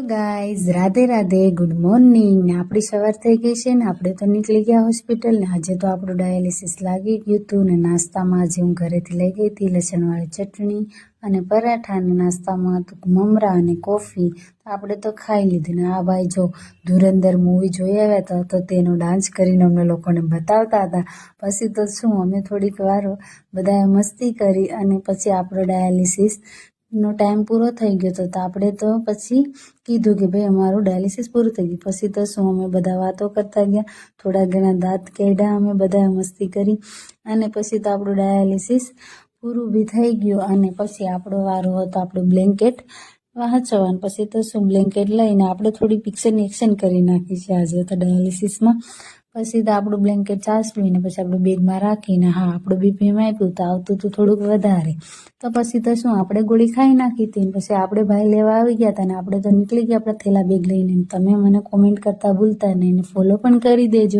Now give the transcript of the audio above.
Guys Radhe Radhe, good morning ને આપણી સવાર થઈ ગઈ છે ને આપણે તો નીકળી ગયા હોસ્પિટલ ને આજે તો આપણું ડાયાલિસિસ લાગી ગયું હતું ને નાસ્તામાં આજે હું ઘરેથી લઈ ગઈ હતી લસણવાળી ચટણી અને પરાઠા અને નાસ્તામાં હતું મમરા અને કોફી. આપણે તો ખાઈ લીધી ને આ ભાઈ જો ધુરંધર મૂવી જોઈ આવ્યા હતા તો તેનો ડાન્સ કરીને અમને લોકોને બતાવતા હતા. પછી તો શું અમે થોડીક વાર બધાએ મસ્તી કરી અને પછી આપણો ડાયાલિસિસ નો ટાઈમ પૂરો થઈ ગયો હતો તો આપણે તો પછી કીધું કે ભાઈ અમારું ડાયાલિસિસ પૂરું થઈ ગયું. પછી તો શું અમે બધા વાતો કરતા ગયા, થોડા ઘણા દાંત કાઢ્યા, અમે બધાએ મસ્તી કરી અને પછી તો આપણું ડાયાલિસિસ પૂરું બી થઈ ગયું. અને પછી આપણો વારો હતો આપણું બ્લેન્કેટ વાંચવાનું. પછી તો શું બ્લેન્કેટ લઈને આપણે થોડી પિક્ચરની એક્શન કરી નાખી છે આજે તો ડાયાલિસિસમાં. પછી તો આપણું બ્લેન્કેટ ચાસવીને પછી આપણે બેગમાં રાખીને આપણું બીપી આપ્યું તો આવતું હતું થોડુંક વધારે. તો પછી તો શું આપણે ગોળી ખાઈ નાખી હતી ને પછી આપણે ભાઈ લેવા આવી ગયા હતા ને આપણે તો નીકળી ગયા આપણા થેલા બેગ લઈને. તમે મને કોમેન્ટ કરતા ભૂલતા નહીં ને ફોલો પણ કરી દેજો.